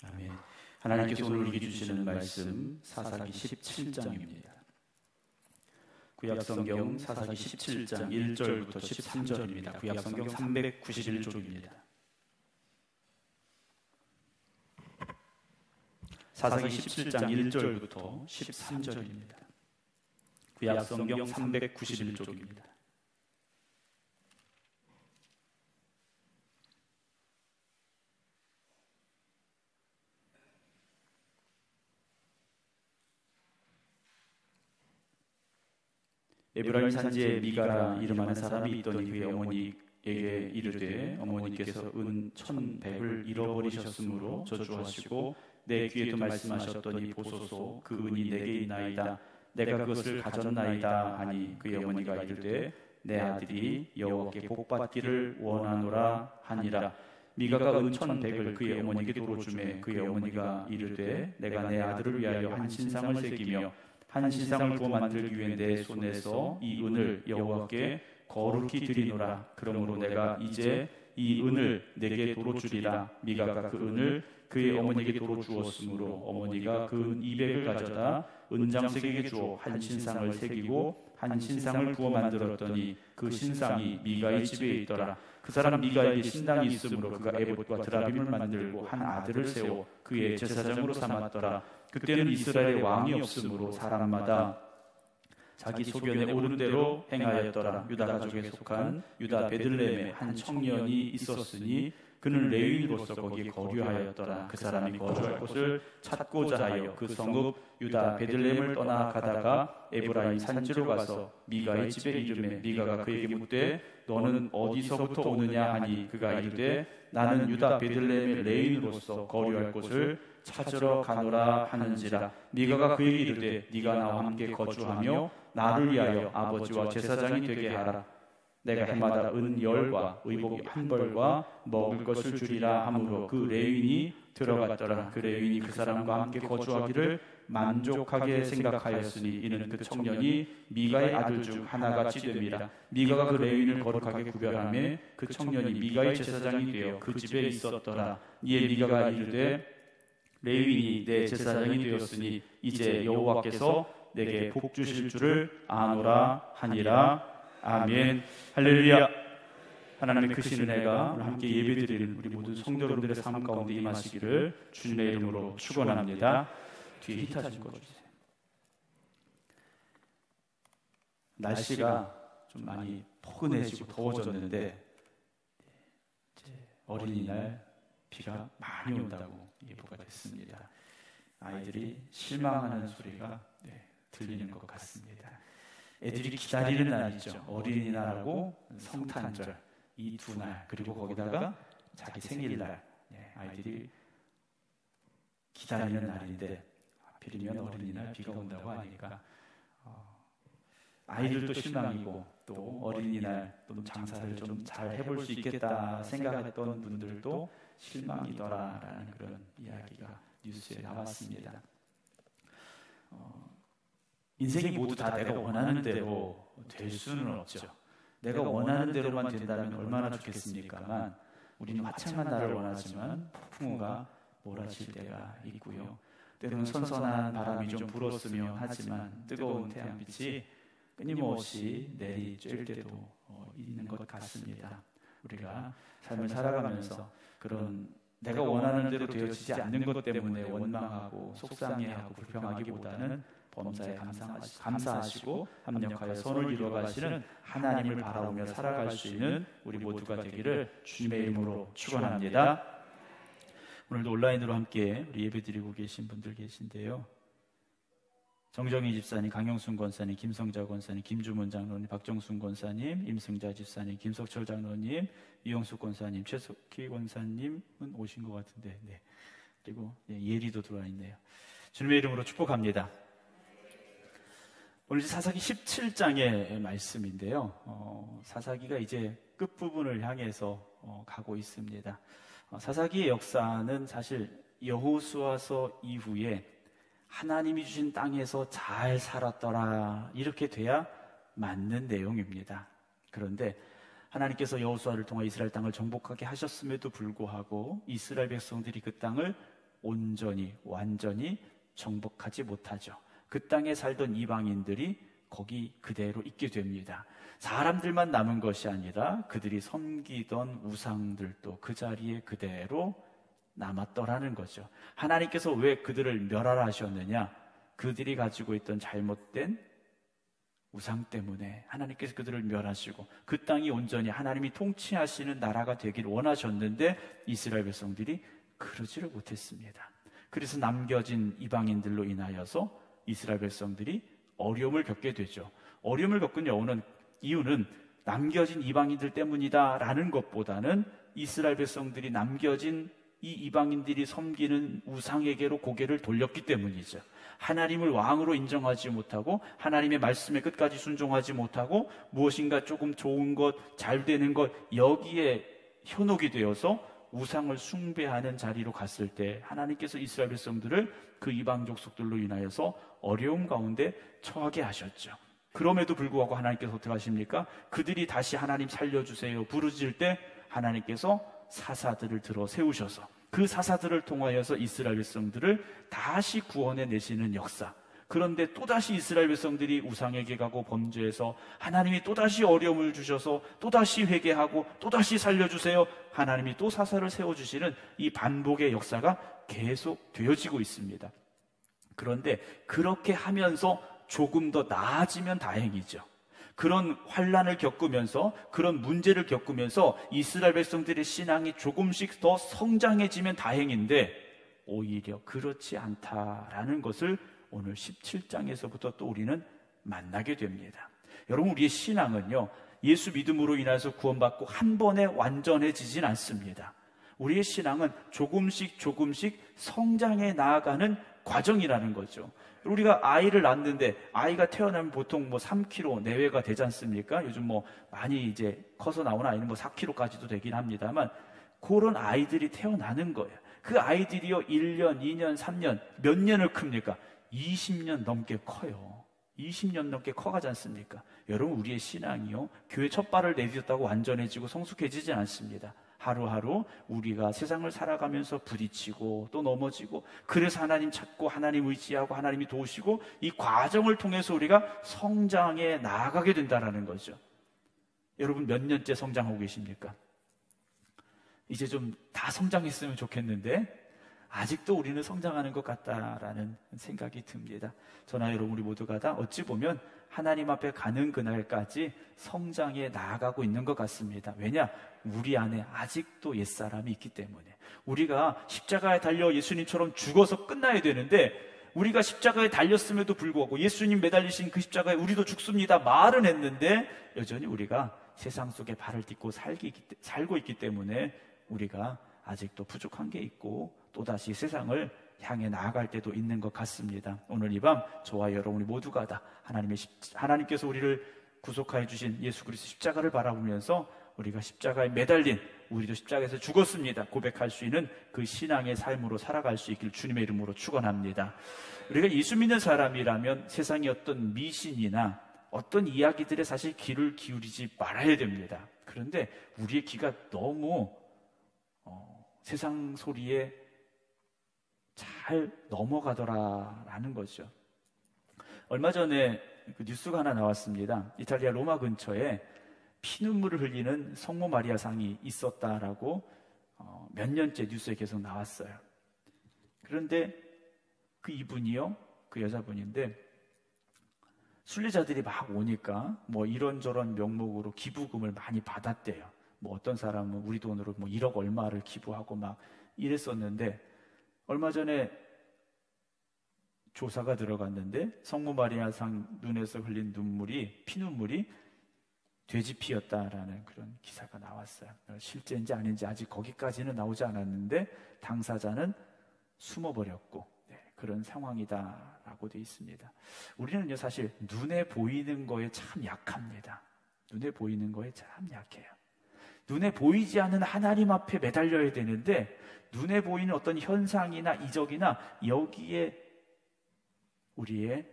아멘. 하나님께서 오늘 우리에게 주시는 말씀 사사기 17장입니다. 구약성경 사사기 17장 1절부터 13절입니다. 구약성경 391쪽입니다. 사사기 17장 1절부터 13절입니다. 구약성경 391쪽입니다. 에브라임 산지에 미가라 이름하는 사람이 있더니 그의 어머니에게 이르되 어머니께서 은 1,100을 잃어버리셨으므로 저주하시고 내 귀에도 말씀하셨더니 보소서 그 은이 내게 있나이다. 내가 그것을 가졌나이다 하니 그의 어머니가 이르되 내 아들이 여호와께 복받기를 원하노라 하니라. 미가가 은 1,100을 그의 어머니에게 도로주매 그의 어머니가 이르되 내가 내 아들을 위하여 한 신상을 새기며 한 신상을 구워 만들기 위해 내 손에서 이 은을 여호와께 거룩히 드리노라. 그러므로 내가 이제 이 은을 내게 도로 주리라. 미가가 그 은을 그의 어머니에게 도로 주었으므로 어머니가 그 은 200을 가져다 은장색에게 주어 한 신상을 새기고 한 신상을 구워 만들었더니 그 신상이 미가의 집에 있더라. 그 사람 미가에게 신당이 있으므로 그가 에봇과 드라빔을 만들고 한 아들을 세워 그의 제사장으로 삼았더라. 그때는 이스라엘에 왕이 없으므로 사람마다 자기 소견에 오른 대로 행하였더라. 유다 가족에 속한 유다 베들레헴에 한 청년이 있었으니 그는 레위인으로서 거기에 거류하였더라. 그 사람이 거주할 곳을 찾고자 하여 그 성읍 유다 베들레헴을 떠나가다가 에브라임 산지로 가서 미가의 집에 이르매 미가가 그에게 묻되 너는 어디서부터 오느냐 하니 그가 이르되 나는 유다 베들레헴의 레위인으로서 거류할 곳을 찾으러 가노라 하는지라. 미가가 그에게 이르되 네가 나와 함께 거주하며 나를 위하여 아버지와 제사장이 되게 하라. 내가 해마다 은 10과 의복 1벌과 먹을 것을 주리라 하므로 그 레위인이 들어갔더라. 그 레위인이 그 사람과 함께 거주하기를 만족하게 생각하였으니 이는 그 청년이 미가의 아들 중 하나같이 됨이라. 미가가 그 레위인을 거룩하게 구별하며 그 청년이 미가의 제사장이 되어 그 집에 있었더라. 이에 미가가 이르되 레위인이 내 제사장이 되었으니 이제 여호와께서 내게 복 주실 줄을 아노라 하니라. 아멘. 할렐루야. 하나님의 크신 은혜가 오늘 함께 예배드리는 우리 모든 성도 여러분들의 삶 가운데 임하시기를 주님의 이름으로 축원합니다. 뒤에 히타 좀 꺼주세요. 날씨가 좀 많이 포근해지고 더워졌는데 어린이날 비가 많이 온다고 예보가 됐습니다. 아이들이 실망하는 소리가 들리는 것 같습니다. 애들이 기다리는 날이죠. 어린이날하고 성탄절 이 두 날, 그리고 거기다가 자기 생일날, 아이들이 기다리는 날인데 하필이면 어린이날 비가 온다고 하니까 아이들도 실망이고 또 어린이날 또 장사를 좀 잘 해볼 수 있겠다 생각했던 분들도 실망이더라라는 그런 이야기가 뉴스에 나왔습니다. 인생이 모두 다 내가 원하는 대로 될 수는 없죠. 내가 원하는 대로만 된다면 얼마나 좋겠습니까만 우리는 화창한 날을 원하지만 폭풍우가 몰아칠 때가 있고요. 때로는 선선한 바람이 좀 불었으면 하지만 뜨거운 태양빛이 끊임없이 내리쬐을 때도 있는 것 같습니다. 우리가 삶을 살아가면서 그런 내가 원하는 대로 되어지지 않는 것 때문에 원망하고 속상해하고 불평하기보다는 범사에 감사하시고 합력하여 선을 이루어가시는 하나님을 바라보며 살아갈 수 있는 우리 모두가 되기를 주님의 이름으로 축원합니다. 오늘도 온라인으로 함께 우리 예배드리고 계신 분들 계신데요. 정정희 집사님, 강영순 권사님, 김성자 권사님, 김주문 장로님, 박정순 권사님, 임승자 집사님, 김석철 장로님, 이영숙 권사님, 최석희 권사님은 오신 것 같은데, 그리고 예리도 들어와 있네요. 주님의 이름으로 축복합니다. 오늘 사사기 17장의 말씀인데요. 사사기가 이제 끝부분을 향해서 가고 있습니다. 사사기의 역사는 사실 여호수아서 이후에 하나님이 주신 땅에서 잘 살았더라 이렇게 돼야 맞는 내용입니다. 그런데 하나님께서 여호수아를 통해 이스라엘 땅을 정복하게 하셨음에도 불구하고 이스라엘 백성들이 그 땅을 온전히 완전히 정복하지 못하죠. 그 땅에 살던 이방인들이 거기 그대로 있게 됩니다. 사람들만 남은 것이 아니라 그들이 섬기던 우상들도 그 자리에 그대로 남았더라는 거죠. 하나님께서 왜 그들을 멸하라 하셨느냐? 그들이 가지고 있던 잘못된 우상 때문에 하나님께서 그들을 멸하시고 그 땅이 온전히 하나님이 통치하시는 나라가 되길 원하셨는데 이스라엘 백성들이 그러지를 못했습니다. 그래서 남겨진 이방인들로 인하여서 이스라엘 백성들이 어려움을 겪게 되죠. 어려움을 겪은 이유는 남겨진 이방인들 때문이다라는 것보다는 이스라엘 백성들이 남겨진 이 이방인들이 섬기는 우상에게로 고개를 돌렸기 때문이죠. 하나님을 왕으로 인정하지 못하고 하나님의 말씀에 끝까지 순종하지 못하고 무엇인가 조금 좋은 것, 잘 되는 것 여기에 현혹이 되어서 우상을 숭배하는 자리로 갔을 때 하나님께서 이스라엘 백성들을 그 이방 족속들로 인하여서 어려움 가운데 처하게 하셨죠. 그럼에도 불구하고 하나님께서 어떻게 하십니까? 그들이 다시 하나님 살려주세요 부르짖을 때 하나님께서 사사들을 들어 세우셔서 그 사사들을 통하여서 이스라엘 백성들을 다시 구원해 내시는 역사. 그런데 또다시 이스라엘 백성들이 우상에게 가고 범죄해서 하나님이 또다시 어려움을 주셔서 또다시 회개하고 또다시 살려주세요. 하나님이 또 사사를 세워주시는 이 반복의 역사가 계속 되어지고 있습니다. 그런데 그렇게 하면서 조금 더 나아지면 다행이죠. 그런 환난을 겪으면서 그런 문제를 겪으면서 이스라엘 백성들의 신앙이 조금씩 더 성장해지면 다행인데 오히려 그렇지 않다라는 것을 오늘 17장에서부터 또 우리는 만나게 됩니다. 여러분, 우리의 신앙은요, 예수 믿음으로 인해서 구원받고 한 번에 완전해지진 않습니다. 우리의 신앙은 조금씩 성장해 나아가는 과정이라는 거죠. 우리가 아이를 낳는데 아이가 태어나면 보통 3kg 내외가 되지 않습니까? 요즘 많이 이제 커서 나오는 아이는 4kg까지도 되긴 합니다만 그런 아이들이 태어나는 거예요. 그 아이들이요 1년, 2년, 3년 몇 년을 큽니까? 20년 넘게 커요. 20년 넘게 커가지 않습니까? 여러분, 우리의 신앙이요 교회 첫 발을 내딛었다고 완전해지고 성숙해지지 않습니다. 하루하루 우리가 세상을 살아가면서 부딪히고 또 넘어지고 그래서 하나님 찾고 하나님 의지하고 하나님이 도우시고 이 과정을 통해서 우리가 성장해 나아가게 된다는 거죠. 여러분, 몇 년째 성장하고 계십니까? 이제 좀 다 성장했으면 좋겠는데 아직도 우리는 성장하는 것 같다라는 생각이 듭니다. 저나 여러분 우리 모두가 다 어찌 보면 하나님 앞에 가는 그날까지 성장해 나아가고 있는 것 같습니다. 왜냐? 우리 안에 아직도 옛사람이 있기 때문에. 우리가 십자가에 달려 예수님처럼 죽어서 끝나야 되는데 우리가 십자가에 달렸음에도 불구하고 예수님 매달리신 그 십자가에 우리도 죽습니다 말은 했는데 여전히 우리가 세상 속에 발을 딛고 살고 있기 때문에 우리가 아직도 부족한 게 있고 또다시 세상을 향해 나아갈 때도 있는 것 같습니다. 오늘 이 밤 저와 여러분이 모두가 다 하나님께서 우리를 구속하여 주신 예수 그리스도 십자가를 바라보면서 우리가 십자가에 매달린 우리도 십자가에서 죽었습니다 고백할 수 있는 그 신앙의 삶으로 살아갈 수 있길 주님의 이름으로 축원합니다. 우리가 예수 믿는 사람이라면 세상의 어떤 미신이나 어떤 이야기들에 사실 귀를 기울이지 말아야 됩니다. 그런데 우리의 귀가 너무 세상 소리에 잘 넘어가더라라는 거죠. 얼마 전에 그 뉴스가 하나 나왔습니다. 이탈리아 로마 근처에 피눈물을 흘리는 성모 마리아상이 있었다라고 몇 년째 뉴스에 계속 나왔어요. 그런데 그 이분이요, 그 여자분인데 순례자들이 막 오니까 이런저런 명목으로 기부금을 많이 받았대요. 어떤 사람은 우리 돈으로 1억 얼마를 기부하고 막 이랬었는데 얼마 전에 조사가 들어갔는데 성모 마리아상 눈에서 흘린 눈물이 피눈물이 돼지피였다라는 그런 기사가 나왔어요. 실제인지 아닌지 아직 거기까지는 나오지 않았는데 당사자는 숨어버렸고 그런 상황이다라고 되어 있습니다. 우리는요 사실 눈에 보이는 거에 참 약합니다. 눈에 보이는 거에 참 약해요. 눈에 보이지 않는 하나님 앞에 매달려야 되는데 눈에 보이는 어떤 현상이나 이적이나 여기에 우리의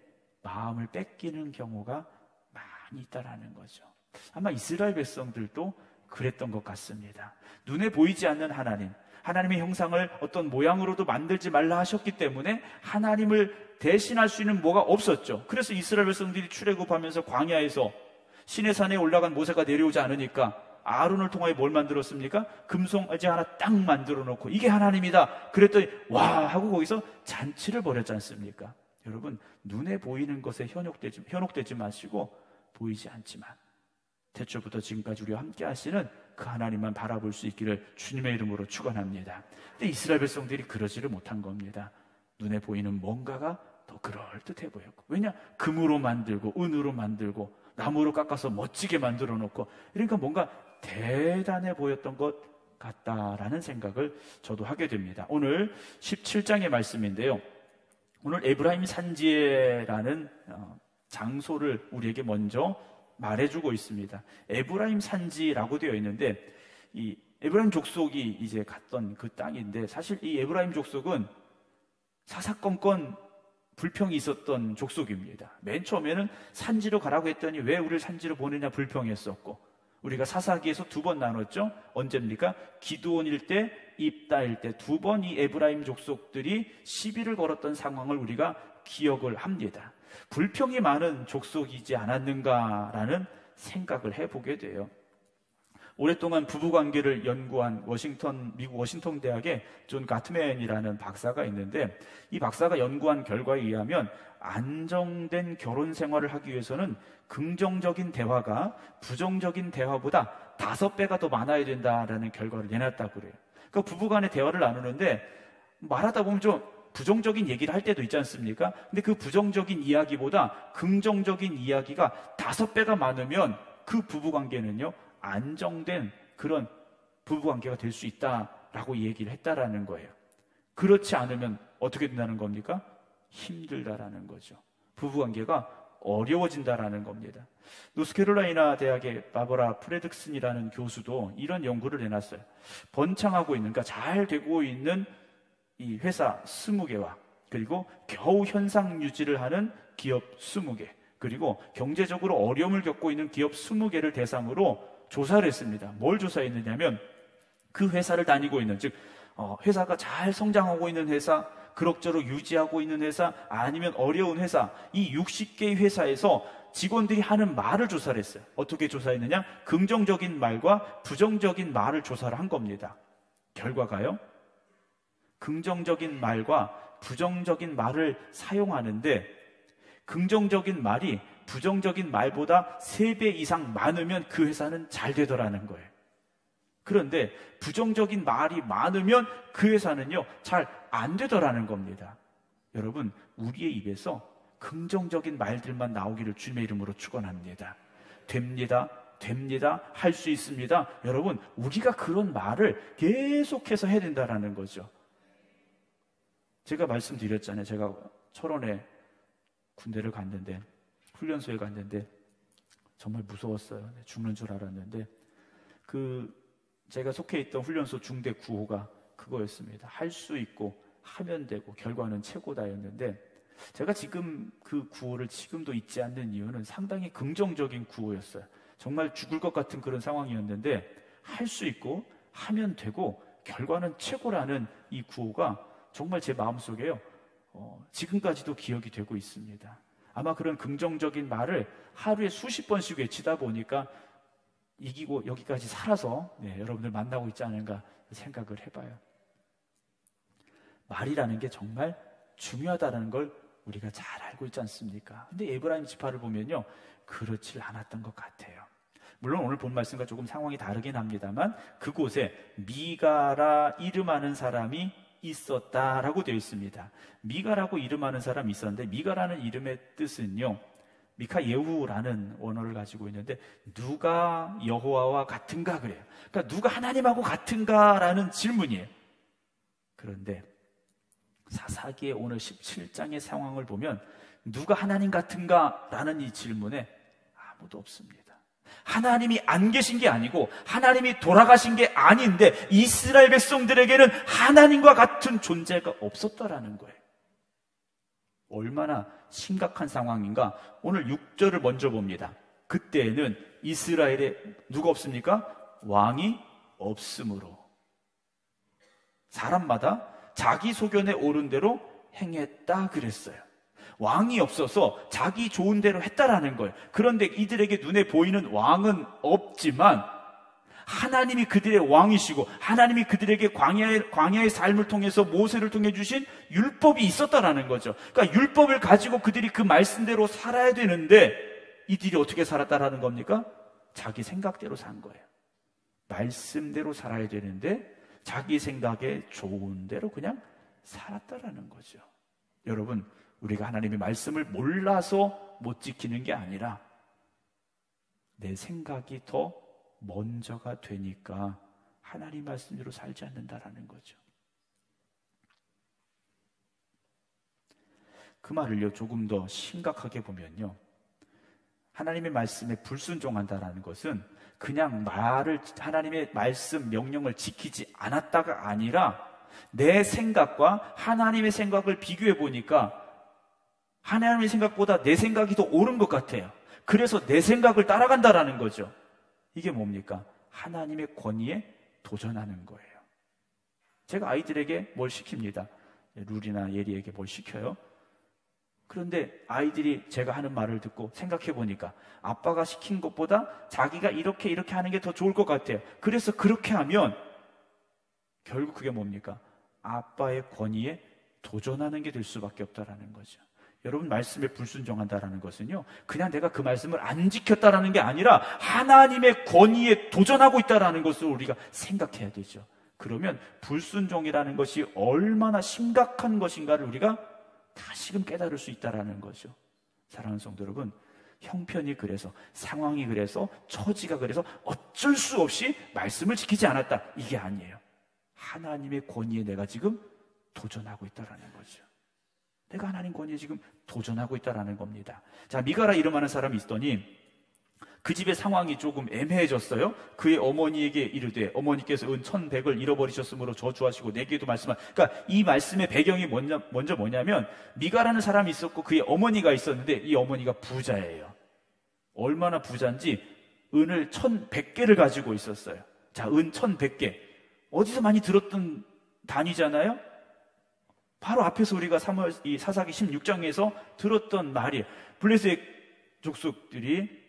마음을 뺏기는 경우가 많이 있다라는 거죠. 아마 이스라엘 백성들도 그랬던 것 같습니다. 눈에 보이지 않는 하나님, 하나님의 형상을 어떤 모양으로도 만들지 말라 하셨기 때문에 하나님을 대신할 수 있는 뭐가 없었죠. 그래서 이스라엘 백성들이 출애굽하면서 광야에서 시내산에 올라간 모세가 내려오지 않으니까 아론을 통하여 뭘 만들었습니까? 금송아지 하나 딱 만들어 놓고 이게 하나님이다 그랬더니 와 하고 거기서 잔치를 벌였지 않습니까? 여러분, 눈에 보이는 것에 현혹되지 마시고 보이지 않지만 태초부터 지금까지 우리와 함께 하시는 그 하나님만 바라볼 수 있기를 주님의 이름으로 축원합니다. 근데 이스라엘 백성들이 그러지를 못한 겁니다. 눈에 보이는 뭔가가 더 그럴듯해 보였고, 왜냐? 금으로 만들고 은으로 만들고 나무로 깎아서 멋지게 만들어 놓고, 그러니까 뭔가 대단해 보였던 것 같다라는 생각을 저도 하게 됩니다. 오늘 17장의 말씀인데요, 오늘 에브라임 산지에라는 장소를 우리에게 먼저 말해주고 있습니다. 에브라임 산지라고 되어 있는데, 이 에브라임 족속이 이제 갔던 그 땅인데, 사실 이 에브라임 족속은 사사건건 불평이 있었던 족속입니다. 맨 처음에는 산지로 가라고 했더니 왜 우리를 산지로 보내냐 불평했었고, 우리가 사사기에서 2번 나눴죠. 언제입니까? 기드온일 때, 입다일 때 2번 이 에브라임 족속들이 시비를 걸었던 상황을 우리가 기억을 합니다. 불평이 많은 족속이지 않았는가라는 생각을 해보게 돼요. 오랫동안 부부관계를 연구한 미국 워싱턴 대학의 존 가트맨이라는 박사가 있는데, 이 박사가 연구한 결과에 의하면 안정된 결혼 생활을 하기 위해서는 긍정적인 대화가 부정적인 대화보다 5배가 더 많아야 된다라는 결과를 내놨다고 그래요. 그러니까 부부간의 대화를 나누는데 말하다 보면 좀 부정적인 얘기를 할 때도 있지 않습니까? 근데 그 부정적인 이야기보다 긍정적인 이야기가 5배가 많으면 그 부부관계는요, 안정된 그런 부부관계가 될 수 있다라고 얘기를 했다라는 거예요. 그렇지 않으면 어떻게 된다는 겁니까? 힘들다라는 거죠. 부부관계가 어려워진다라는 겁니다. 노스캐롤라이나 대학의 바버라 프레드슨이라는 교수도 이런 연구를 해놨어요. 번창하고 있는, 그러니까 잘 되고 있는 이 회사 20개와 그리고 겨우 현상 유지를 하는 기업 20개, 그리고 경제적으로 어려움을 겪고 있는 기업 20개를 대상으로 조사를 했습니다. 뭘 조사했느냐면, 그 회사를 다니고 있는, 즉 회사가 잘 성장하고 있는 회사, 그럭저럭 유지하고 있는 회사, 아니면 어려운 회사, 이 60개의 회사에서 직원들이 하는 말을 조사를 했어요. 어떻게 조사했느냐? 긍정적인 말과 부정적인 말을 조사를 한 겁니다. 결과가요, 긍정적인 말과 부정적인 말을 사용하는데 긍정적인 말이 부정적인 말보다 3배 이상 많으면 그 회사는 잘 되더라는 거예요. 그런데 부정적인 말이 많으면 그 회사는요, 잘 안 되더라는 겁니다. 여러분, 우리의 입에서 긍정적인 말들만 나오기를 주님의 이름으로 축원합니다. 됩니다, 됩니다, 할 수 있습니다. 여러분, 우리가 그런 말을 계속해서 해야 된다는 거죠. 제가 말씀드렸잖아요. 제가 철원에 군대를 갔는데, 훈련소에 갔는데 정말 무서웠어요. 죽는 줄 알았는데, 제가 속해 있던 훈련소 중대 9호가 그거였습니다. 할 수 있고 하면 되고 결과는 최고다였는데, 제가 지금 그 구호를 지금도 잊지 않는 이유는 상당히 긍정적인 구호였어요. 정말 죽을 것 같은 그런 상황이었는데, 할 수 있고 하면 되고 결과는 최고라는 이 구호가 정말 제 마음속에요, 지금까지도 기억이 되고 있습니다. 아마 그런 긍정적인 말을 하루에 수십 번씩 외치다 보니까 이기고 여기까지 살아서 여러분들 만나고 있지 않은가 생각을 해봐요. 말이라는 게 정말 중요하다는 걸 우리가 잘 알고 있지 않습니까? 근데 에브라임 지파를 보면요, 그렇지 않았던 것 같아요. 물론 오늘 본 말씀과 조금 상황이 다르긴 합니다만, 그곳에 미가라 이름하는 사람이 있었다라고 되어 있습니다. 미가라고 이름하는 사람이 있었는데, 미가라는 이름의 뜻은요, 미카 예후라는 원어를 가지고 있는데, 누가 여호와와 같은가 그래요. 그러니까 누가 하나님하고 같은가라는 질문이에요. 그런데 사사기의 오늘 17장의 상황을 보면 누가 하나님 같은가라는 이 질문에 아무도 없습니다. 하나님이 안 계신 게 아니고 하나님이 돌아가신 게 아닌데, 이스라엘 백성들에게는 하나님과 같은 존재가 없었다라는 거예요. 얼마나 심각한 상황인가? 오늘 6절을 먼저 봅니다. 그때에는 이스라엘에 누가 없습니까? 왕이 없으므로. 사람마다 자기 소견에 옳은 대로 행했다 그랬어요. 왕이 없어서 자기 좋은 대로 했다라는 거예요. 그런데 이들에게 눈에 보이는 왕은 없지만 하나님이 그들의 왕이시고 하나님이 그들에게 광야의 삶을 통해서 모세를 통해 주신 율법이 있었다라는 거죠. 그러니까 율법을 가지고 그들이 그 말씀대로 살아야 되는데 이들이 어떻게 살았다라는 겁니까? 자기 생각대로 산 거예요. 말씀대로 살아야 되는데 자기 생각에 좋은 대로 그냥 살았다라는 거죠. 여러분, 우리가 하나님의 말씀을 몰라서 못 지키는 게 아니라 내 생각이 더 먼저가 되니까 하나님 말씀대로 살지 않는다라는 거죠. 그 말을요, 조금 더 심각하게 보면요, 하나님의 말씀에 불순종한다라는 것은 그냥 하나님의 말씀, 명령을 지키지 않았다가 아니라 내 생각과 하나님의 생각을 비교해 보니까 하나님의 생각보다 내 생각이 더 옳은 것 같아요. 그래서 내 생각을 따라간다라는 거죠. 이게 뭡니까? 하나님의 권위에 도전하는 거예요. 제가 아이들에게 뭘 시킵니다. 룰이나 예리에게 뭘 시켜요. 그런데 아이들이 제가 하는 말을 듣고 생각해 보니까 아빠가 시킨 것보다 자기가 이렇게 하는 게 더 좋을 것 같아요. 그래서 그렇게 하면 결국 그게 뭡니까? 아빠의 권위에 도전하는 게 될 수밖에 없다라는 거죠. 여러분, 말씀에 불순종한다라는 것은요, 그냥 내가 그 말씀을 안 지켰다라는 게 아니라 하나님의 권위에 도전하고 있다라는 것을 우리가 생각해야 되죠. 그러면 불순종이라는 것이 얼마나 심각한 것인가를 우리가 다시금 깨달을 수 있다라는 거죠. 사랑하는 성도 여러분, 형편이 그래서, 상황이 그래서, 처지가 그래서 어쩔 수 없이 말씀을 지키지 않았다, 이게 아니에요. 하나님의 권위에 내가 지금 도전하고 있다라는 거죠. 내가 하나님 권위에 지금 도전하고 있다라는 겁니다. 자, 미가라 이름하는 사람이 있더니 그 집의 상황이 조금 애매해졌어요. 그의 어머니에게 이르되 어머니께서 은 1,100을 잃어버리셨으므로 저주하시고 내게도 그러니까 이 말씀의 배경이 먼저 뭐냐면 미가라는 사람이 있었고 그의 어머니가 있었는데 이 어머니가 부자예요. 얼마나 부자인지 은을 1,100개를 가지고 있었어요. 자, 은 1,100개. 어디서 많이 들었던 단위잖아요? 바로 앞에서 우리가 이 사사기 16장에서 들었던 말이에요. 블레셋 족속들이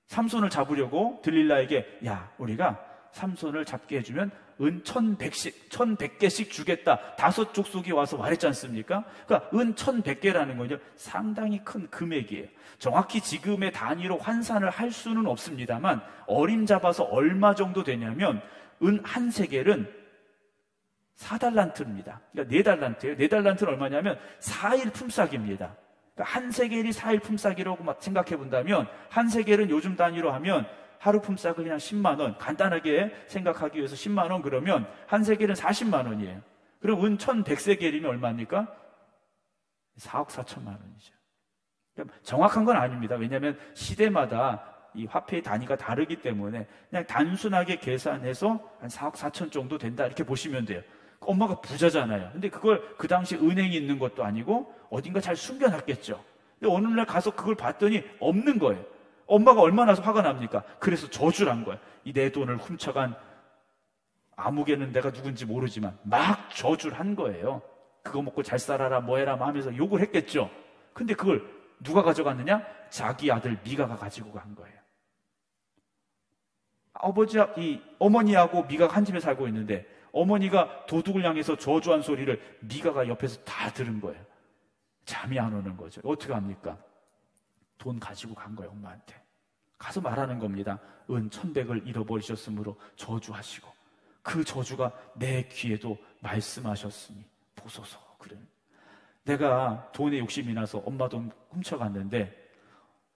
삼손을 잡으려고 들릴라에게, 야, 우리가 삼손을 잡게 해주면 은 1,100개씩 주겠다. 5 족속이 와서 말했지 않습니까? 그러니까 은 1,100개라는 건요, 상당히 큰 금액이에요. 정확히 지금의 단위로 환산을 할 수는 없습니다만 어림잡아서 얼마 정도 되냐면 은 한 세겔은 4달란트입니다. 그러니까 4달란트예요. 4달란트는 얼마냐면 4일 품삯입니다. 그러니까 한 세겔이 4일 품삯이라고 생각해 본다면 한 세겔은 요즘 단위로 하면 하루 품삯을 그냥 10만 원, 간단하게 생각하기 위해서 10만 원 그러면 한 세겔은 40만 원이에요. 그럼 은 1,100세겔이면 얼마입니까? 4억 4천만 원이죠. 그러니까 정확한 건 아닙니다. 왜냐하면 시대마다 이 화폐의 단위가 다르기 때문에 그냥 단순하게 계산해서 한 4억 4천 정도 된다 이렇게 보시면 돼요. 엄마가 부자잖아요. 근데 그걸 그 당시 은행에 있는 것도 아니고 어딘가 잘 숨겨놨겠죠. 근데 어느 날 가서 그걸 봤더니 없는 거예요. 엄마가 얼마나 화가 납니까? 그래서 저주를 한 거예요. 이 내 돈을 훔쳐간 아무개는 내가 누군지 모르지만 막 저주를 한 거예요. 그거 먹고 잘 살아라 뭐해라 하면서 욕을 했겠죠. 근데 그걸 누가 가져갔느냐? 자기 아들 미가가 가지고 간 거예요. 어머니하고 미가가 한 집에 살고 있는데 어머니가 도둑을 향해서 저주한 소리를 미가가 옆에서 다 들은 거예요. 잠이 안 오는 거죠. 어떻게 합니까? 돈 가지고 간 거예요, 엄마한테. 가서 말하는 겁니다. 은 1,100을 잃어버리셨으므로 저주하시고 그 저주가 내 귀에도 말씀하셨으니 보소서. 그래. 내가 돈에 욕심이 나서 엄마 돈 훔쳐갔는데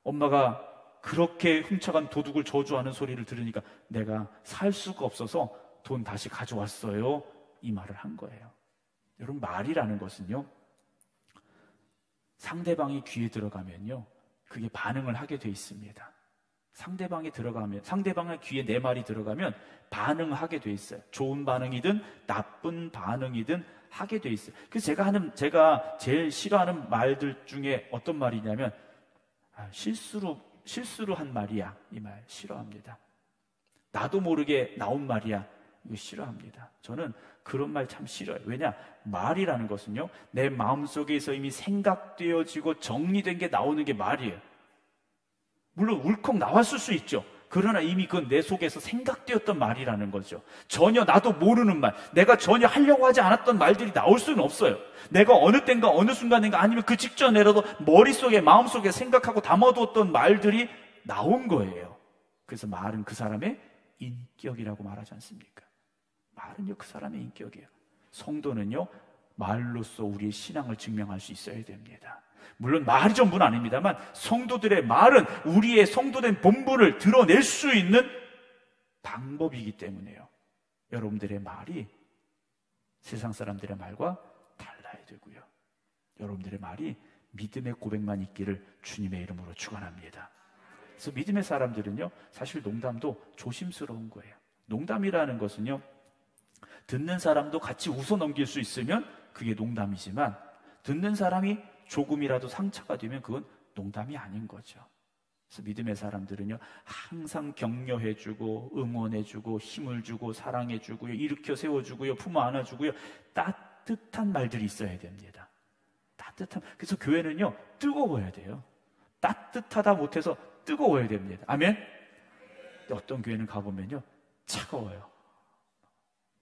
엄마가 그렇게 훔쳐간 도둑을 저주하는 소리를 들으니까 내가 살 수가 없어서 돈 다시 가져왔어요. 이 말을 한 거예요. 여러분, 말이라는 것은요, 상대방이 귀에 들어가면요, 그게 반응을 하게 돼 있습니다. 상대방의 귀에 내 말이 들어가면 반응하게 돼 있어요. 좋은 반응이든 나쁜 반응이든 하게 돼 있어요. 그래서 제가 제일 싫어하는 말들 중에 어떤 말이냐면, 실수로 한 말이야. 이 말 싫어합니다. 나도 모르게 나온 말이야. 이거 싫어합니다. 저는 그런 말 참 싫어요. 왜냐? 말이라는 것은요, 내 마음속에서 이미 생각되어지고 정리된 게 나오는 게 말이에요. 물론 울컥 나왔을 수 있죠. 그러나 이미 그건 내 속에서 생각되었던 말이라는 거죠. 전혀 나도 모르는 말, 내가 전혀 하려고 하지 않았던 말들이 나올 수는 없어요. 내가 어느 때인가 어느 순간인가 아니면 그 직전에라도 머릿속에 마음속에 생각하고 담아두었던 말들이 나온 거예요. 그래서 말은 그 사람의 인격이라고 말하지 않습니까? 말은요, 그 사람의 인격이에요. 성도는요, 말로써 우리의 신앙을 증명할 수 있어야 됩니다. 물론 말이 전부는 아닙니다만 성도들의 말은 우리의 성도된 본분을 드러낼 수 있는 방법이기 때문에요. 여러분들의 말이 세상 사람들의 말과 달라야 되고요. 여러분들의 말이 믿음의 고백만 있기를 주님의 이름으로 축원합니다. 그래서 믿음의 사람들은요, 사실 농담도 조심스러운 거예요. 농담이라는 것은요, 듣는 사람도 같이 웃어 넘길 수 있으면 그게 농담이지만 듣는 사람이 조금이라도 상처가 되면 그건 농담이 아닌 거죠. 그래서 믿음의 사람들은요, 항상 격려해주고 응원해주고 힘을 주고 사랑해주고요, 일으켜 세워주고요, 품어 안아주고요, 따뜻한 말들이 있어야 됩니다. 따뜻한. 그래서 교회는요, 뜨거워야 돼요. 따뜻하다 못해서 뜨거워야 됩니다. 아멘? 어떤 교회는 가보면요, 차가워요.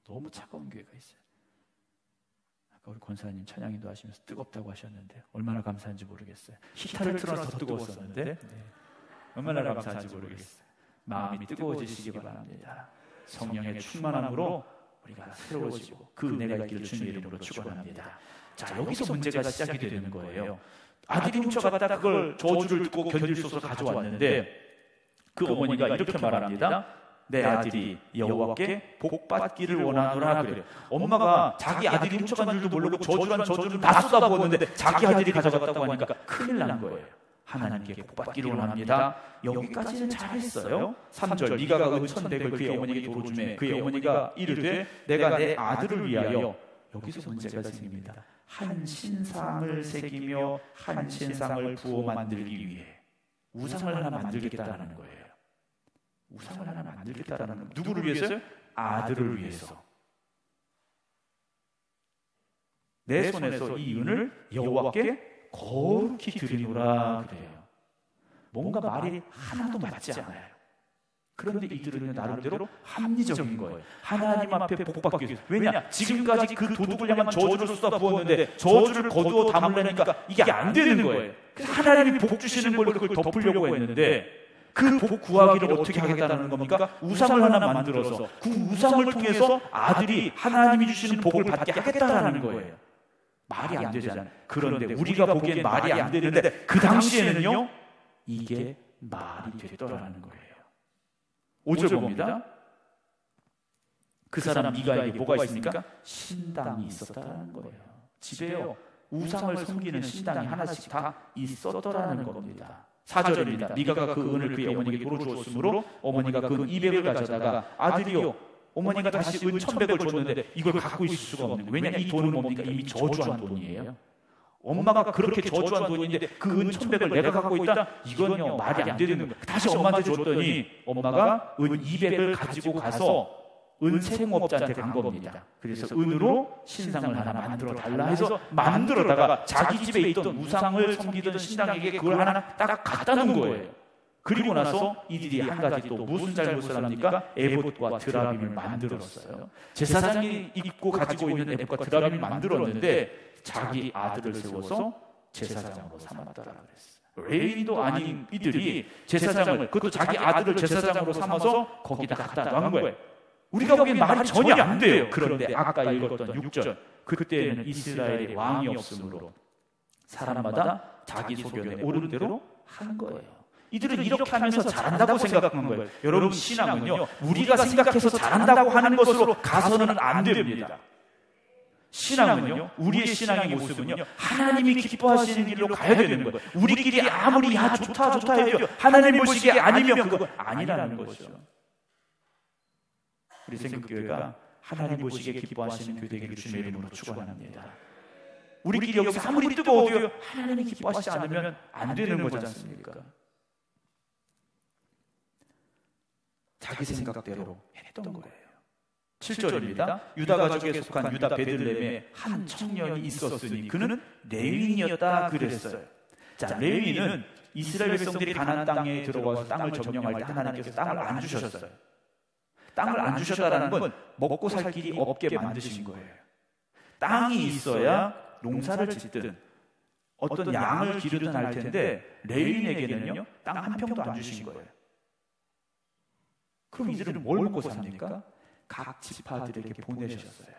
너무 차가운 교회가 있어요. 아까 우리 권사님 찬양인도 하시면서 뜨겁다고 하셨는데 얼마나 감사한지 모르겠어요. 히타를 틀어서 더 뜨거웠었는데 얼마나 감사한지 모르겠어요. 마음이 뜨거워지시기 바랍니다. 성령의 충만함으로 우리가 새로워지고 그 은혜가 있기를 주님의 이름으로 축원합니다. 자, 여기서 문제가 시작이 되는 거예요. 아들이 훔쳐갔다 그걸 저주를 듣고 견딜 수 없어서 가져왔는데 그 어머니가 이렇게 말합니다. 내 아들이 여호와께 복받기를 원하노라 그래요. 엄마가 자기 아들이 훔쳐간 줄도 모르고 저주란 저주를 다 쏟아부었는데 자기 아들이 가져갔다고 하니까 큰일 난 거예요. 하나님께 복받기를 원합니다. 여기까지는 잘했어요. 3절 네가 그 은천백을 그의 어머니에게 도로 주매 그의 어머니가 이르되 내가 내 아들을 위하여. 여기서 문제가 생깁니다. 한 신상을 새기며 한 신상을 부어 만들기 위해 우상을 하나 만들겠다는 거예요. 우상을 하나 만들겠다라는 거. 누구를 위해서요? 아들을 위해서. 내 손에서 이 은을 여호와께 거룩히 드리노라 그래요. 뭔가 말이 하나도 맞지 않아요. 그런데 이들은 나름대로 합리적인 거예요. 하나님 앞에 복받기 위해서. 왜냐? 지금까지 그 도둑을 향한 저주를 쏟아부었는데 저주를 거두어 담으려니까 이게 안 되는 거예요. 그래서 하나님이 복 주시는 걸로 그걸 덮으려고 했는데 그 복 구하기를 어떻게 하겠다는 겁니까? 우상을 하나 만들어서 그 우상을 통해서 아들이 하나님이 주시는 복을 받게 하겠다라는 거예요. 말이 안 되잖아요. 그런데 우리가 보기엔 말이 안 되는데 그 당시에는요, 이게 말이 됐더라는 거예요. 5절 봅니다. 그 사람 미가에게 뭐가 있습니까? 신당이 있었다는 거예요. 집에요, 우상을 섬기는 신당이 하나씩 다 있었더라는 겁니다. 4절입니다. 미가가 그 은을 그의 어머니에게 도로 주었으므로 어머니가 그 은 200을 가져다가 아들이요, 어머니가 다시 은 1000백을 줬는데 이걸 갖고 있을 수가 없는 거예요. 왜냐하면 이 돈은 뭡니까? 이미 저주한 돈이에요. 엄마가 그렇게 저주한 돈인데 그 은 1000백을 내가 갖고 있다? 이건요, 말이 안 되는 거예요. 다시 엄마한테 줬더니 엄마가 은 200을 가지고 가서 은 세공업자한테 간 겁니다. 그래서 은으로 신상을 하나 만들어 달라 해서 만들어다가 자기 집에 있던 우상을 섬기던 신당에게 그걸 하나 딱 갖다 놓은 거예요. 그리고 나서 이들이 한 가지 또 무슨 잘못을 합니까? 에봇과 드라빔을 만들었어요. 제사장이 입고 가지고 있는 에봇과 드라빔을 만들었는데 자기 아들을 세워서 제사장으로 삼았다라 그랬어요. 레위도 아닌 이들이 제사장을, 그것도 자기 아들을 제사장으로 삼아서 거기다 갖다 놓은 거예요. 우리가 보기엔 말이 전혀 안 돼요. 그런데 아까 읽었던 6절, 그때는 이스라엘의 왕이 없으므로 사람마다 자기 소견에 오른 대로 한 거예요. 이들은 이렇게 하면서 잘한다고 생각한 거예요. 여러분, 신앙은요, 우리가 생각해서 잘한다고 하는 것으로 가서는 안 됩니다. 신앙은요, 우리의 신앙의 모습은요, 하나님이 기뻐하시는 길로 가야 되는 거예요. 우리끼리 아무리 좋다 해도 하나님 보시기에 아니면 그건 아니라는 거죠. 우리 생각교회가 하나님 보시기에 기뻐하시는 교회 되기를 주님의 이름으로 축원합니다. 우리끼리 여기서 아무리 뜨거워도 하나님이 기뻐하시지 않으면 안 되는 거지 않습니까? 자기 생각대로 했던 거예요. 7절입니다. 유다 가족에 속한 유다 베들레헴에 한 청년이 있었으니 그는 레위인이었다 그랬어요. 자, 레위인은 이스라엘 백성들이 가나안 땅에 들어와서 땅을 점령할 때 하나님께서 땅을 안 주셨어요. 땅을 안 주셨다라는 건 먹고 살 길이 없게 만드신 거예요. 땅이 있어야 농사를 짓든 어떤 양을 기르든 할 텐데 레위인에게는요 땅 한 평도 안 주신 거예요. 그럼 이들은 뭘 먹고 삽니까? 각 지파들에게 보내셨어요.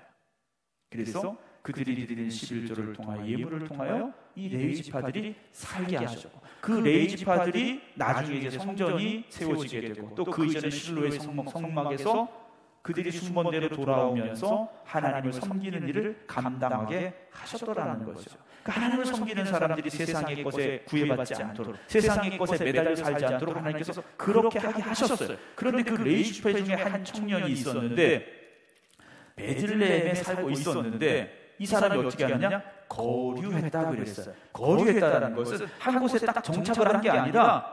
그래서 그들이 드리는 11조를 통하여 예물을 통하여 이 레위 지파들이 살게 하셨고 그 레위 지파들이 나중에 이제 성전이 세워지게 되고 또 그 이전에 실로의 성막에서 그들이 순번대로 돌아오면서 하나님을 섬기는 일을 감당하게 하셨더라는 거죠. 그러니까 하나님을 섬기는 사람들이 세상의 것에 구애받지 않도록 세상의 것에 매달려 살지 않도록 하나님께서 그렇게 하게 하셨어요. 그런데 그 레위 지파 중에 한 청년이 있었는데 베들레헴에 살고 있었는데 이 사람이 어떻게 하느냐? 거류했다 그랬어요. 거류했다라는 것은 한 곳에 딱 정착을 한 게 아니라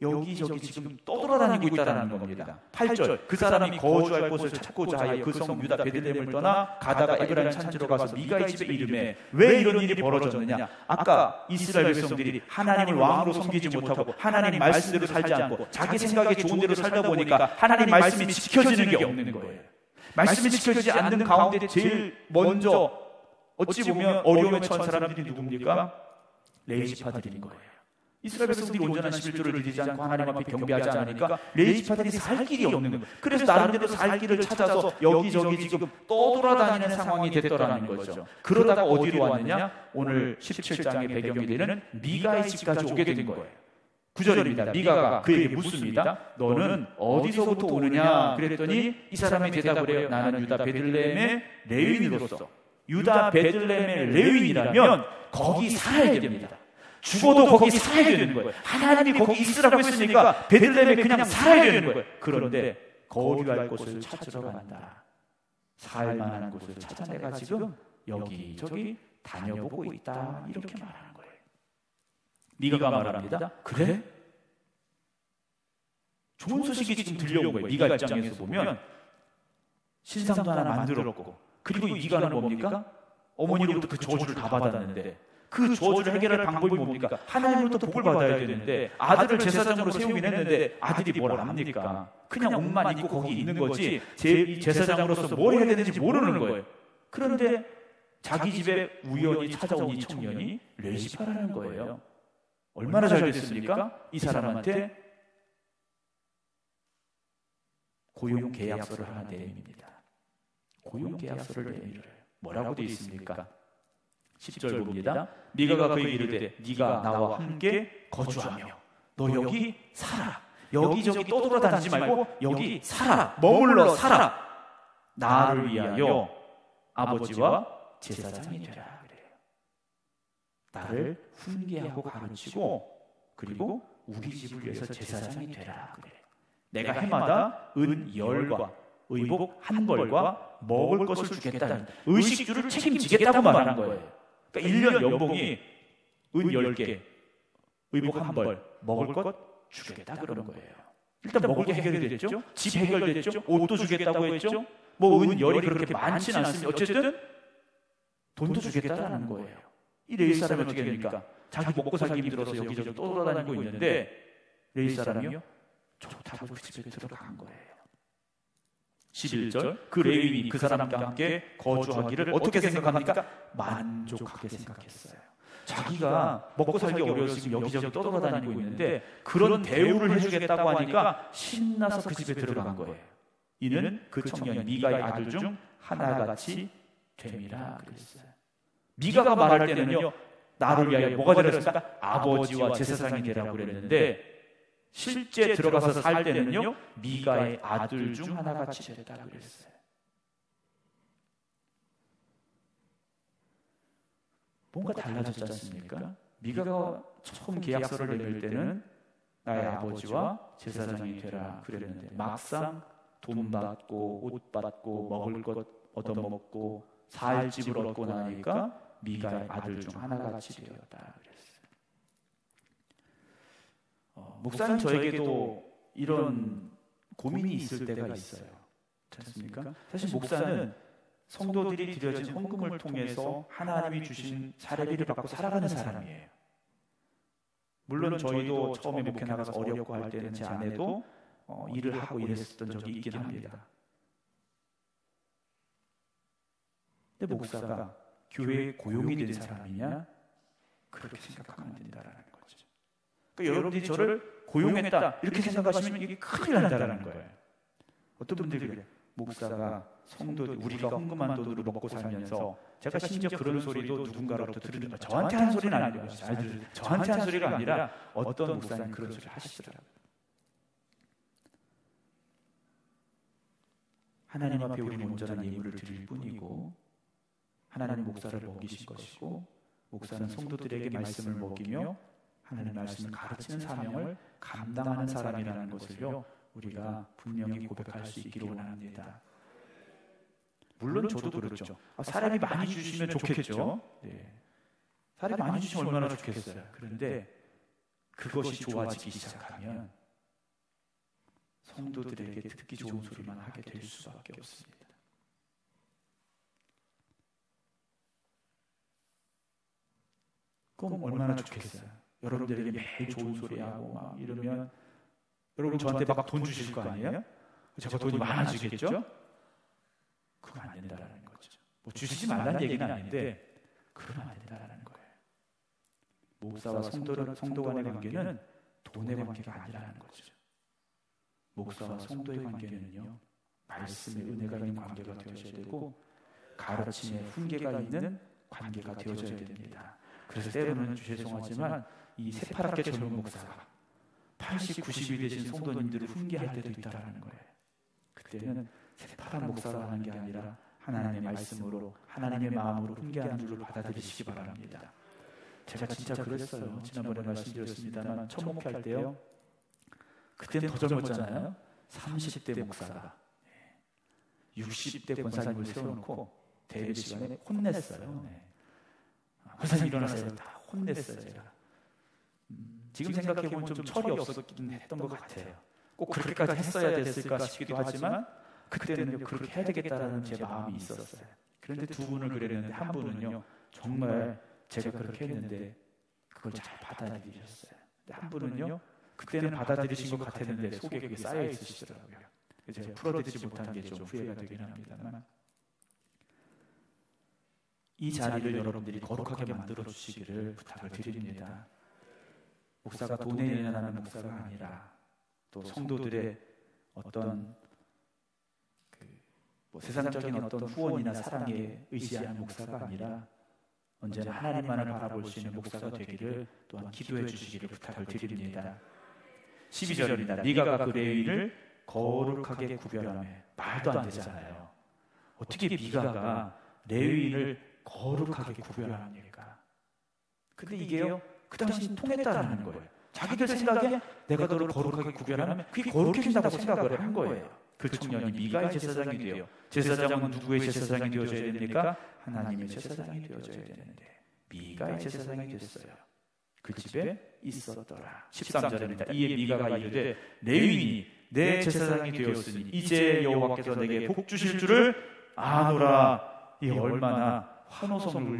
여기저기 지금 떠돌아다니고 있다는 겁니다. 8절 그 사람이 거주할 곳을 찾고자 하여 그 성 유다 베들레헴을 떠나 가다가 에브라임 산지로 가서 미가의 집에 이르매 왜 이런 일이 벌어졌느냐? 아까 이스라엘 백성들이 하나님을 왕으로 섬기지 못하고 하나님 말씀대로 살지 않고 자기 생각에 좋은 대로 살다 보니까 하나님 말씀이 지켜지는 게 없는 거예요. 말씀이 지켜지지 않는 가운데 제일 먼저 어찌 보면 어려움에 처한 사람들이 누굽니까? 레위 지파들인 거예요. 이스라엘 백성들이 온전한 11조를 드리지 않고 하나님 앞에 경배하지 않으니까 레위 지파들이 살 길이 없는 거예요. 그래서 나름대로 살 길을 찾아서 여기저기 지금 떠돌아다니는 상황이 됐더라는 거죠. 그러다가 어디로 왔느냐? 오늘 17장의 배경이 되는 미가의 집까지 오게 된 거예요. 9절입니다. 미가가 그에게 묻습니다. 너는 어디서부터 오느냐? 그랬더니 이 사람이 대답을 해요. 나는 유다 베들레헴의 레위인으로서. 유다 베들레헴의 레위인이라면 거기 살아야 됩니다. 죽어도 거기 살아야 되는 거예요. 하나님이 거기 있으라고 했으니까 베들레헴에 그냥 살아야 되는 거예요. 그런데 거류할 곳을 찾으러 간다. 살 만한 곳을 찾아내가 지금 여기저기 다녀보고 있다. 이렇게 말하는 거예요. 미가가 말합니다. 그래? 좋은 소식이 지금 들려온 거예요. 미가 입장에서 보면 신상도 하나 만들었고 그리고 이 미가는 뭡니까? 어머니로부터 그 저주를 다 받았는데 그 저주를 해결할 방법이 뭡니까? 하나님으로부터 복을 받아야 되는데 아들을 제사장으로 세우긴 했는데 아들이 뭘 압니까? 그냥 옷만 입고 거기 있는 거지 제사장으로서 뭘 해야 되는지 모르는 거예요. 그런데 자기 집에 우연히 찾아온 이 청년이 레위 지파라는 거예요. 얼마나 잘 됐습니까? 이 사람한테 고용계약서를 하나 내립니다. 고용계약서를 내밀어요. 뭐라고 되어 있습니까? 10절 봅니다. 미가가 그에게 이르되 네가 나와 함께 거주하며 너 여기 살아. 여기저기 떠돌아다니지 말고 여기 살아. 머물러 살아. 나를 위하여 아버지와 제사장이 되라 그래요. 나를 훈계하고 가르치고 그리고 우리 집을 위해서 제사장이 되라 그래요. 내가 해마다 은 10과 의복 1벌과 먹을 것을 주겠다. 의식주를 책임지겠다고 말한 거예요. 그러니까 1년 연봉이 은 10개, 의복 1벌, 먹을 것 주겠다 그러는 거예요. 일단 먹을 게 해결이 됐죠. 집 해결됐죠. 옷도 주겠다고 했죠. 뭐 은 10이 그렇게 많지는 않습니다. 어쨌든 돈도 주겠다라는 거예요. 이 레위 사람이 어떻게 됩니까? 자기 먹고 살기 힘들어서 여기저기 떠돌아다니고 있는데 레위 사람이요? 좋다고 그 집에 들어간 거예요. 11절 그 레위인이 그 사람과 함께 거주하기를 어떻게 생각합니까? 만족하게 생각했어요. 자기가 먹고 살기 어려워서 지금 여기저기 떠돌아다니고 있는데 그런 대우를 해주겠다고 하니까 신나서 그 집에 들어간 거예요. 이는 그 청년 미가의 아들 중 하나같이 됨이라 그랬어요. 미가가 말할 때는요 나를 위하여 뭐가 되렸습니까? 아버지와 제사장이 되라고 그랬는데 실제 들어가서 살 때는요 미가의 아들 중 하나같이 됐다 그랬어요. 뭔가 달라졌지 않습니까? 미가가 처음 계약서를 내밀 때는 나의 아버지와 제사장이 되라 그랬는데 막상 돈 받고 옷 받고 먹을 것 얻어먹고 살 집을 얻고 나니까 미가의 아들 중 하나같이 되었다 그랬어요. 목사님 저에게도 이런 고민이 있을 때가 있어요. 그렇지 않습니까? 사실 목사는 성도들이 드려진 헌금을 통해서 하나님이 주신 사례비를 받고 살아가는 사람이에요. 물론 저희도 처음에 목회 나가서 어렵고 할 때는 제 아내도 일을 하고 이랬었던 적이 있긴 합니다. 근데 목사가 교회에 고용이 된 사람이냐? 그렇게 생각하면 안 된다는 거죠. 그러니까 여러분들이 저를 고용했다 이렇게 생각하시면 이게 큰일 난다는 거예요. 어떤 분들이 그래요. 목사가 성도들, 우리가 헌금한 돈으로 먹고 살면서, 제가 심지어 그런 소리도 누군가로부터 들은, 저한테 한 소리는 아니고, 잘 들으세요. 저한테 한 소리가 아니라 어떤 목사님 그런 소리 하시더라고요. 하나님 앞에 우리는 온전한 예물을 드릴 뿐이고, 하나님은 목사를 먹이신 것이고, 목사는 성도들에게 말씀을 먹이며 하나님의 말씀을 가르치는 사명을 감당하는 사람이라는 것을요, 우리가 분명히 고백할 수 있기를 원합니다. 물론 저도 그렇죠. 사람이 많이 주시면 좋겠죠. 네. 사람이 많이 주시면 얼마나 좋겠어요. 그런데 그것이 좋아지기 시작하면 성도들에게 듣기 좋은 소리만 하게 될 수밖에 없습니다. 그럼 얼마나 좋겠어요. 여러분들에게 매일 좋은 소리하고 막 이러면 여러분 저한테 막 돈 주실 거 아니에요? 제가 돈이 많아지겠죠? 그건 안 된다는 거죠. 뭐 주시지 말라는 얘기는 아닌데 그러면 안 된다는 거예요. 목사와 성도 간의 관계는 돈의 관계가 아니라는 거죠. 목사와 성도의 관계는요, 말씀의 은혜가 있는 관계가 되어져야 되고 가르침의 훈계가 있는 관계가 되어져야 됩니다. 그래서 때로는 죄송하지만 이 새파랗게 젊은 목사가 80, 90이 되신 성도님들을 훈계할 때도 있다는 거예요. 그때는 새파란 목사가 하는 게 아니라 하나님의 말씀으로, 하나님의 마음으로 훈계하는 줄로 받아들이시기 바랍니다. 제가 진짜 그랬어요. 지난번에 말씀드렸습니다만 첫 목회할 때요, 그때는 더 젊었잖아요. 30대 목사가 60대 권사님을 세워놓고 대회 시간에 혼냈어요. 권사님 일어나세요. 다 혼냈어요, 제가. 지금 생각해보면 좀 철이 없었긴 했던 것 같아요. 꼭 그렇게까지 했어야 됐을까 싶기도 하지만 그때는 그렇게 해야 되겠다라는 제 마음이 있었어요. 그런데 두 분을 그랬는데 한 분은요, 정말 제가 그렇게 했는데 그걸 잘 받아들이셨어요. 근데 한 분은요, 그때는 받아들이신 것 같았는데 속에 그게 쌓여 있으시더라고요. 제가 풀어드리지 못한 게 좀 후회가 되긴 합니다만, 이 자리를 여러분들이 거룩하게 만들어 주시기를 부탁을 드립니다. 목사가 돈에 연연하는 목사가 아니라 또 성도들의 어떤 세상적인 어떤 후원이나 사랑에 의지하는 목사가 아니라 언제나 하나님만을 바라볼 수 있는 목사가 되기를 또한 기도해 주시기를 부탁을 드립니다. 12절입니다. 미가가 그 레위를 거룩하게 구별하며. 말도 안 되잖아요. 어떻게 미가가 레위를 거룩하게 구별합니까? 근데 이게요, 그 당시 통했다라는 거예요. 자기들 생각에 내가 너를 거룩하게 구별하면 그게 거룩해진다고 생각을 한 거예요. 그 청년이 미가의 제사장이 돼요. 제사장은 누구의 제사장이 되어져야 됩니까? 하나님의 제사장이 되어져야 되는데 미가의 제사장이 됐어요. 그 집에 있었더라. 13절입니다. 이에 미가가 이르되 레위인이 내 제사장이 되었으니 이제 여호와께서 내게 복 주실 줄을 아노라. 이 얼마나 환호성을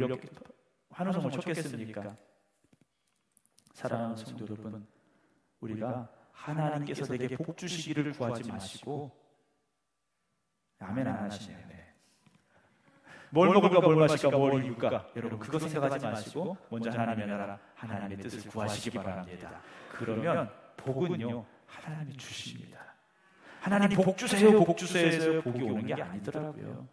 쳤겠습니까? 사랑하는 성도 여러분, 우리가 하나님께서 내게 복 주시기를 구하지 마시고, 아멘 안 하시네요. 뭘 먹을까, 뭘 마실까, 뭘 입을까, 여러분 그거 생각하지 마시고 먼저 하나님의 나라, 하나님의 뜻을 구하시기 바랍니다. 그러면 복은요, 하나님이 주십니다. 하나님 복 주세요, 복 주세요 해서 복이 오는 게 아니더라고요.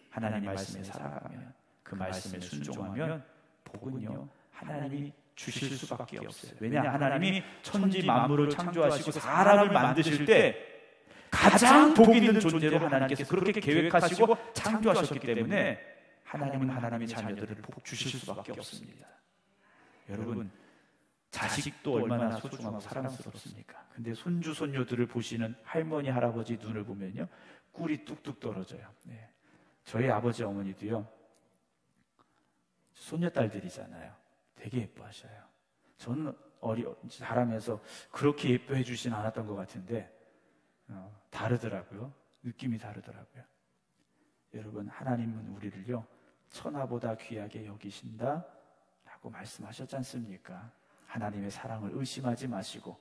하나님 말씀에 살아가면, 그 말씀에 순종하면 복은요, 하나님이 주실 수밖에 없어요. 왜냐, 하나님이 천지 만물을 창조하시고 사람을 만드실 때 가장 복 있는 존재로 하나님께서 그렇게 계획하시고 창조하셨기 때문에 하나님은 하나님의 자녀들을 복 주실 수밖에 없습니다. 여러분, 자식도 얼마나 소중하고 사랑스럽습니까? 근데 손주 손녀들을 보시는 할머니 할아버지 눈을 보면요, 꿀이 뚝뚝 떨어져요. 네. 저희 아버지 어머니도요, 손녀딸들이잖아요. 되게 예뻐하셔요. 저는 자라면서 그렇게 예뻐해 주진 않았던 것 같은데, 다르더라고요. 느낌이 다르더라고요. 여러분, 하나님은 우리를요 천하보다 귀하게 여기신다 라고 말씀하셨지 않습니까? 하나님의 사랑을 의심하지 마시고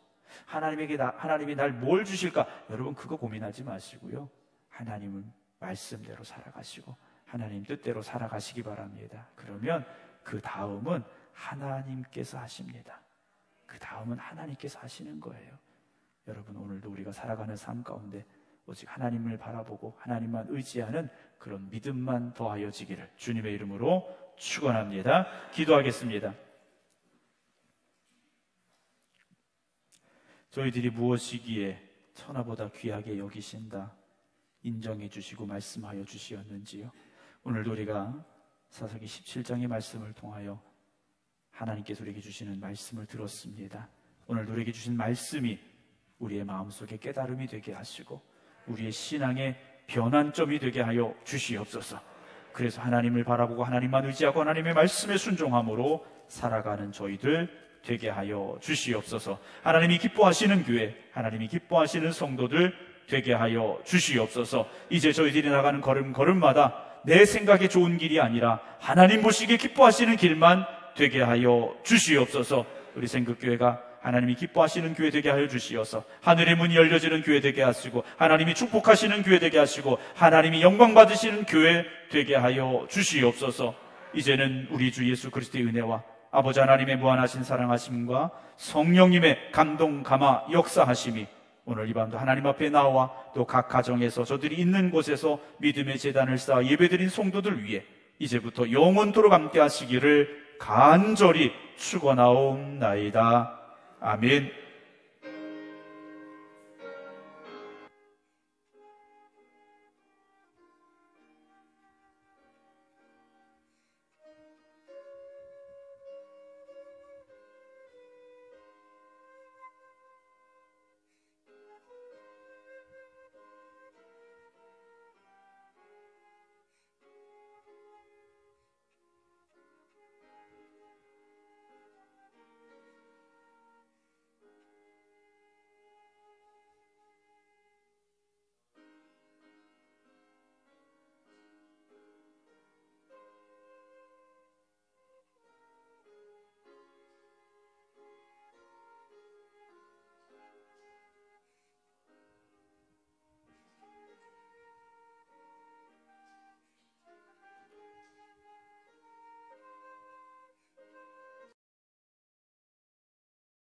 하나님이 날 뭘 주실까? 여러분, 그거 고민하지 마시고요, 하나님은 말씀대로 살아가시고 하나님 뜻대로 살아가시기 바랍니다. 그러면 그 다음은 하나님께서 하십니다. 그 다음은 하나님께서 하시는 거예요. 여러분, 오늘도 우리가 살아가는 삶 가운데 오직 하나님을 바라보고 하나님만 의지하는 그런 믿음만 더하여지기를 주님의 이름으로 축원합니다. 기도하겠습니다. 저희들이 무엇이기에 천하보다 귀하게 여기신다 인정해 주시고 말씀하여 주시었는지요. 오늘도 우리가 사사기 17장의 말씀을 통하여 하나님께서 우리에게 주시는 말씀을 들었습니다. 오늘도 우리에게 주신 말씀이 우리의 마음속에 깨달음이 되게 하시고 우리의 신앙의 변환점이 되게 하여 주시옵소서. 그래서 하나님을 바라보고 하나님만 의지하고 하나님의 말씀에 순종함으로 살아가는 저희들 되게 하여 주시옵소서. 하나님이 기뻐하시는 교회, 하나님이 기뻐하시는 성도들 되게 하여 주시옵소서. 이제 저희들이 나가는 걸음마다 내 생각에 좋은 길이 아니라 하나님 보시기에 기뻐하시는 길만 되게 하여 주시옵소서. 우리 생극교회가 하나님이 기뻐하시는 교회 되게 하여 주시어서 하늘의 문이 열려지는 교회 되게 하시고 하나님이 축복하시는 교회 되게 하시고 하나님이 영광 받으시는 교회 되게 하여 주시옵소서. 이제는 우리 주 예수 그리스도의 은혜와 아버지 하나님의 무한하신 사랑하심과 성령님의 감동 감화 역사하심이 오늘 이 밤도 하나님 앞에 나와 또 각 가정에서 저들이 있는 곳에서 믿음의 제단을 쌓아 예배드린 성도들 위해 이제부터 영원토록 함께 하시기를 간절히 축원하옵나이다. 아멘.